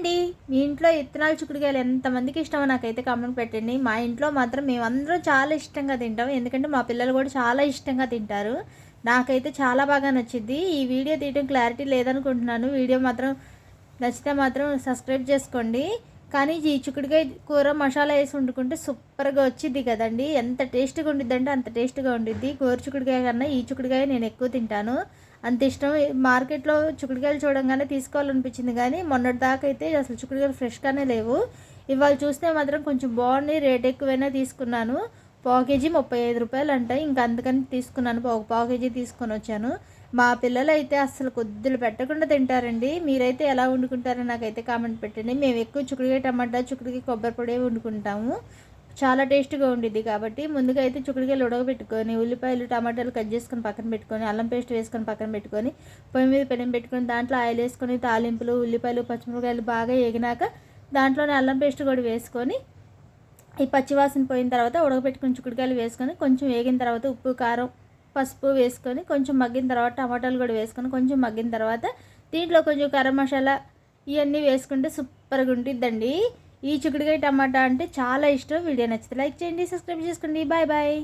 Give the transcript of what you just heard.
అండి. మీ ఇంట్లో ఇత్తనాలు చిక్కుడుకాయలు ఎంతమందికి ఇష్టమో నాకైతే కామెంట్ పెట్టండి. మా ఇంట్లో మాత్రం మేమందరం చాలా ఇష్టంగా తింటాం. ఎందుకంటే మా పిల్లలు కూడా చాలా ఇష్టంగా తింటారు. నాకైతే చాలా బాగా నచ్చిద్ది. ఈ వీడియో తీయడం క్లారిటీ లేదనుకుంటున్నాను. వీడియో మాత్రం నచ్చితే మాత్రం సబ్స్క్రైబ్ చేసుకోండి. కానీ ఈ చిక్కుడుకాయ కూర మసాలా వేసి వండుకుంటే సూపర్గా వచ్చిద్ది కదండి. ఎంత టేస్ట్గా ఉండిద్దంటే అంత టేస్ట్గా ఉండిద్ది. గోరు చిక్కుడుకాయ కన్నా ఈ చిక్కుడుకాయ నేను ఎక్కువ తింటాను. అంత ఇష్టం. మార్కెట్లో చిక్కుడుకాయలు చూడంగానే తీసుకోవాలనిపించింది, కానీ మొన్నటిదాకా అయితే అసలు చిక్కుడుకాయలు ఫ్రెష్గానే లేవు. ఇవాళ చూస్తే మాత్రం కొంచెం బాగుంది. రేట్ ఎక్కువైనా తీసుకున్నాను. పావు కేజీ 35 రూపాయలు అంటాయి. ఇంకా అందుకని తీసుకున్నాను. పావు కేజీ తీసుకొని వచ్చాను. మా పిల్లలు అయితే అసలు కొద్దులు పెట్టకుండా తింటారండి. మీరైతే ఎలా వండుకుంటారో నాకైతే కామెంట్ పెట్టండి. మేము ఎక్కువ చిక్కుడుకాయ టమాటా, చిక్కుడుకాయ కొబ్బరి పొడి వండుకుంటాము. చాలా టేస్ట్గా ఉండిద్ది. కాబట్టి ముందుగా అయితే చిక్కుడుకాయలు ఉడకబెట్టుకొని, ఉల్లిపాయలు టమాటాలు కట్ చేసుకొని పక్కన పెట్టుకొని, అల్లం పేస్ట్ వేసుకొని పక్కన పెట్టుకొని, పొయ్యి మీద పెనం పెట్టుకొని దాంట్లో ఆయిల్ వేసుకొని, తాలింపులు, ఉల్లిపాయలు, పచ్చిమిరపకాయలు బాగా వేగినాక దాంట్లోనే అల్లం పేస్ట్ కూడా వేసుకొని, ఈ పచ్చివాసన పోయిన తర్వాత ఉడకబెట్టుకుని చిక్కుడుకాయలు వేసుకొని కొంచెం వేగిన తర్వాత ఉప్పు, కారం, పసుపు వేసుకొని కొంచెం మగ్గిన తర్వాత టమాటాలు కూడా వేసుకొని కొంచెం మగ్గిన తర్వాత దీంట్లో కొంచెం గరం మసాలా ఇవన్నీ వేసుకుంటే సూపర్గా ఉంటుందండి. ఈ చిక్కుడుకాయ టమాటా అంటే చాలా ఇష్టం. వీడియో నచ్చితే లైక్ చేయండి, సబ్స్క్రైబ్ చేసుకోండి. Bye bye.